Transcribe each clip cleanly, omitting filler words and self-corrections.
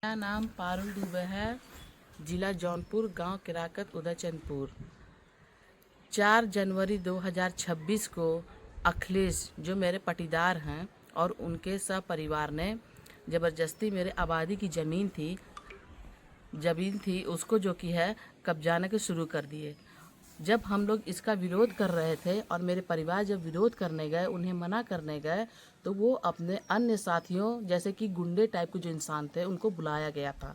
मेरा नाम पारुल दुबे है, जिला जौनपुर, गांव किराकत, उदयचंदपुर। 4 जनवरी 2026 को अखिलेश, जो मेरे पटीदार हैं, और उनके सपरिवार ने ज़बरदस्ती मेरे आबादी की ज़मीन थी उसको जो कि है कब्जाने के शुरू कर दिए। जब हम लोग इसका विरोध कर रहे थे और मेरे परिवार जब विरोध करने गए, उन्हें मना करने गए, तो वो अपने अन्य साथियों जैसे कि गुंडे टाइप के जो इंसान थे उनको बुलाया गया था।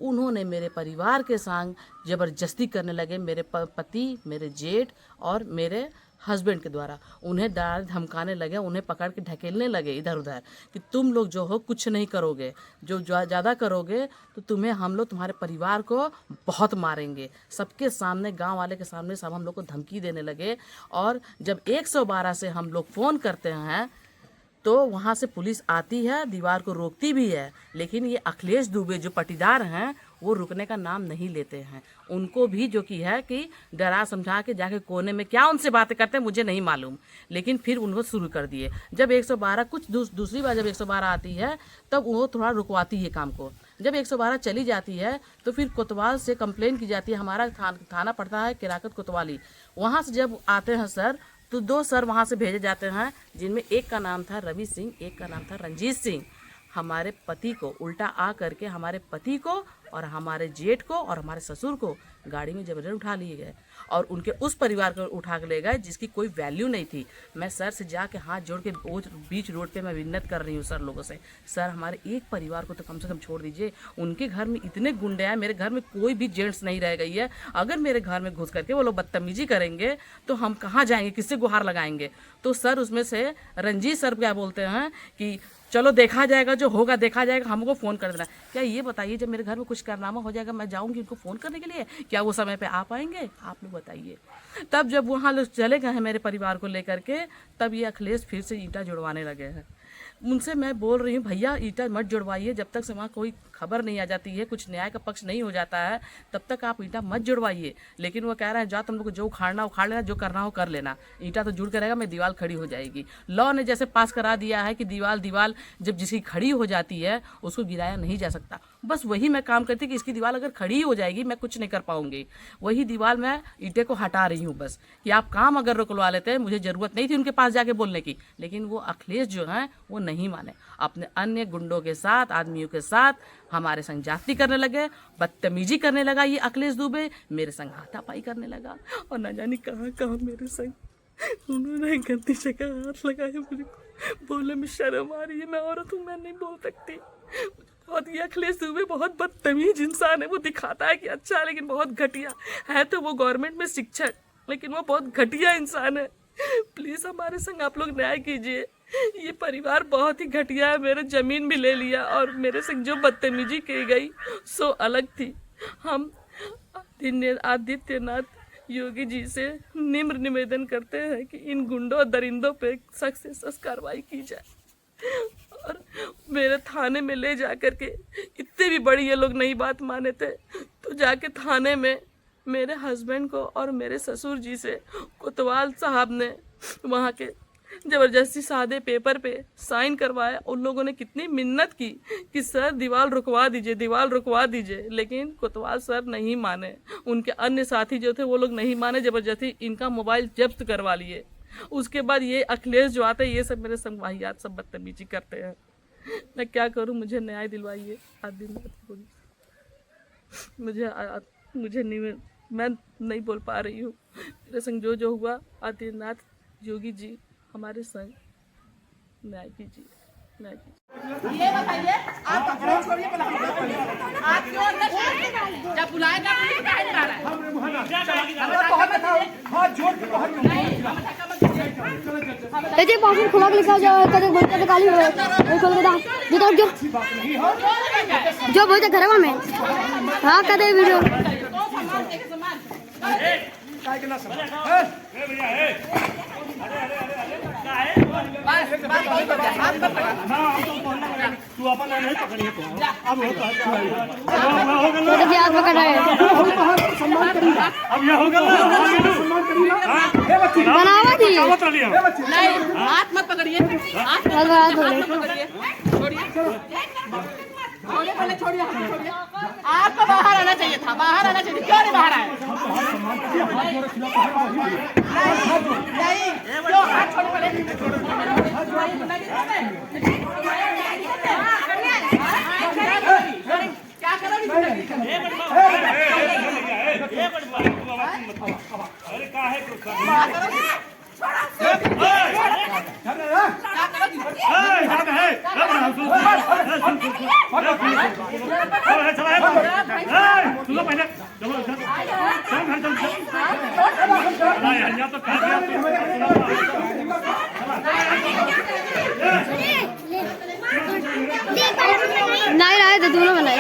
उन्होंने मेरे परिवार के संग ज़बरदस्ती करने लगे, मेरे पति, मेरे जेठ और मेरे हस्बैंड के द्वारा उन्हें डरा धमकाने लगे, उन्हें पकड़ के ढकेलने लगे इधर उधर कि तुम लोग जो हो कुछ नहीं करोगे, जो ज़्यादा करोगे तो तुम्हें हम लोग, तुम्हारे परिवार को बहुत मारेंगे। सबके सामने, गांव वाले के सामने सब हम लोग को धमकी देने लगे। और जब 112 से हम लोग फ़ोन करते हैं तो वहाँ से पुलिस आती है, दीवार को रोकती भी है, लेकिन ये अखिलेश दुबे जो पटीदार हैं वो रुकने का नाम नहीं लेते हैं। उनको भी जो कि है कि डरा समझा के जाके कोने में क्या उनसे बातें करते हैं मुझे नहीं मालूम, लेकिन फिर उनको शुरू कर दिए। जब 112 कुछ दूसरी बार जब 112 आती है तब वो थोड़ा रुकवाती है काम को। जब 112 चली जाती है तो फिर कोतवाल से कंप्लेन की जाती है। हमारा थाना पड़ता है किराकत कोतवाली। वहाँ से जब आते हैं सर तो 2 सर वहाँ से भेजे जाते हैं, जिनमें एक का नाम था रवि सिंह, एक का नाम था रंजीत सिंह। हमारे पति को उल्टा आ करके हमारे पति को और हमारे जेठ को और हमारे ससुर को गाड़ी में जबरदस्ती उठा लिए गए और उनके उस परिवार को उठा के ले गए जिसकी कोई वैल्यू नहीं थी। मैं सर से जाके हाथ जोड़ के बीच रोड पे मैं विन्नत कर रही हूँ सर लोगों से, सर हमारे एक परिवार को तो कम से कम छोड़ दीजिए। उनके घर में इतने गुंडे हैं, मेरे घर में कोई भी जेंट्स नहीं रह गई है। अगर मेरे घर में घुस करके वो लोग बदतमीजी करेंगे तो हम कहाँ जाएंगे, किससे गुहार लगाएंगे? तो सर उसमें से रंजीत सर क्या बोलते हैं कि चलो देखा जाएगा, जो होगा देखा जाएगा, हमको फ़ोन कर देना। क्या ये बताइए, जब मेरे घर में कुछ कारनामा हो जाएगा मैं जाऊंगी उनको फ़ोन करने के लिए, क्या वो समय पे आ पाएंगे? आप लोग बताइए। तब जब वहाँ लोग चले गए हैं मेरे परिवार को लेकर के, तब ये अखिलेश फिर से ईंटा जुड़वाने लगे हैं। उनसे मैं बोल रही हूँ भैया ईंटा मत जुड़वाइए, जब तक से वहाँ कोई खबर नहीं आ जाती है, कुछ न्याय का पक्ष नहीं हो जाता है, तब तक आप ईंटा मत जुड़वाइए। लेकिन वो कह रहे हैं जा तुम लोग को जो उखाड़ना उखाड़ लेना, जो करना हो कर लेना, ईंटा तो जुड़ कर रहेगा, मैं दीवार खड़ी हो जाएगी। लॉ ने जैसे पास करा दिया है कि दीवार जब जिसकी खड़ी हो जाती है उसको गिराया नहीं जा सकता। बस वही मैं काम करती कि इसकी दीवार अगर खड़ी हो जाएगी मैं कुछ नहीं कर पाऊंगी, वही दीवार मैं ईंटे को हटा रही हूँ बस, कि आप काम अगर रुकवा लेते हैं। मुझे ज़रूरत नहीं थी उनके पास जाके बोलने की, लेकिन वो अखिलेश जो हैं वो नहीं माने। अपने अन्य गुंडों के साथ, आदमियों के साथ हमारे संग जाति करने लगे, बदतमीजी करने लगा ये अखिलेश दुबे, मेरे संग हाथापाई करने लगा और न जाने कहाँ कहाँ मेरे संग उन्होंने गंदी जगह हाथ लगाया। मुझे बोलने में शर्म आ रही है, मैं औरत हूँ, मैं नहीं बोल सकती। बहुत ये अखिलेश दुबे बहुत बदतमीज इंसान है। वो दिखाता है कि अच्छा है लेकिन बहुत घटिया है। तो वो गवर्नमेंट में शिक्षक, लेकिन वो बहुत घटिया इंसान है। प्लीज़ हमारे संग आप लोग न्याय कीजिए। ये परिवार बहुत ही घटिया है, मेरे ज़मीन भी ले लिया और मेरे संग जो बदतमीजी की गई सो अलग थी। हम आदित्यनाथ योगी जी से निम्र निवेदन करते हैं कि इन गुंडों और दरिंदों पे सख्त से सख्त कार्रवाई की जाए। और मेरे थाने में ले जा कर के, इतने भी बड़ी ये लोग नहीं बात माने थे, तो जाके थाने में मेरे हस्बैंड को और मेरे ससुर जी से कोतवाल साहब ने वहाँ के ज़बरदस्ती सादे पेपर पे साइन करवाया। उन लोगों ने कितनी मिन्नत की कि सर दीवार रुकवा दीजिए, दीवार रुकवा दीजिए, लेकिन कोतवाल सर नहीं माने। उनके अन्य साथी जो थे वो लोग नहीं माने, ज़बरदस्ती इनका मोबाइल जब्त करवा लिए। उसके बाद ये अखिलेश जो आते हैं ये सब मेरे संग वाहियात सब बदतमीजी करते हैं। मैं क्या करूं, मुझे न्याय दिलवाइए। मुझे नहीं, मैं नहीं बोल पा रही हूँ। मेरे संग जो हुआ, आदित्यनाथ योगी जी हमारे संग न्याय कीजिए, न्याय कीजिए। ये बताइए आप छोड़िए, आप क्यों अंदर जब बुलाएगा तेजे पासुन खुला लिखा जाए कदे बोलते तो काली खोल के दा जो बोलते घरवा में हां कदे वीडियो काय के ना सब ए भैया ए तू अपन नहीं पकड़िए तो अब होता है तो क्या पकड़ रहे हैं सम्मान करिए अब ये हो गया सम्मान करिए ए बच्ची बनावा थी नहीं, हाथ मत पकड़िए, हाथ मत पकड़िए, छोड़िए। छोड़िए पहले, छोड़िए हाथ छोड़िए। आपको बाहर आना चाहिए था, बाहर आना चाहिए, क्यों नहीं बाहर आए? नहीं, क्यों हाथ छोड़िए पहले। क्या करोगी? अरे का है कुछ सुनो पहले चलो यहाँ तो कर दिया नहीं रहे थे दोनों बनाए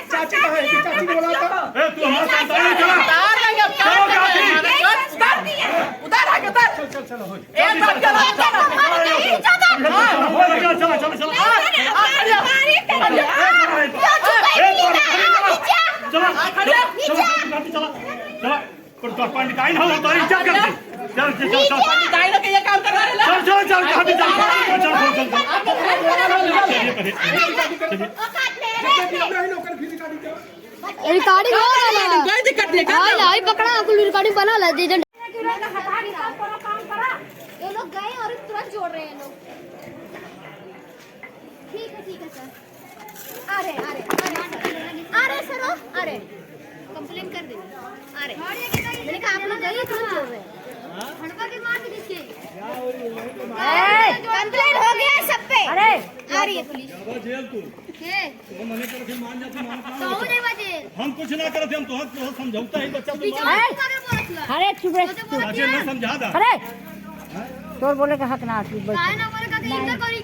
चाची का है चाची को बोला था तू हमारा उधर आके उधर चल चलो एक बार चलो चलो चलो चलो पंडित आई ना हो तो इज्जत करते चल चल चल दाई लोग ये काम कर रहे हैं चल चल चल कहां भी चल चल रिकॉर्डिंग हो रहा है कोई दिक्कत नहीं हां लाई पकड़ा कुल रिकॉर्डिंग बना ला दे ये लोग गए और तुरंत जोड़ रहे हैं लोग। ठीक है सर। अरे अरे अरे अरे सर अरे कंप्लेन कर देंगे। अरे मैंने कहा आप लोग गए तुरंत जोड़ रहे हैं। हड़का के मार के देखिए। कंप्लेन हो गया है सब पे। अरे आ रही है पुलिस। जेल तू है तो मने कर के मान जा तू मान तो हो जाए बजे। हम कुछ ना करते हम तो समझौता ही बच्चा तू अरे चुप रहे। अजय ने समझा दा काहे ना बोले का इनका करी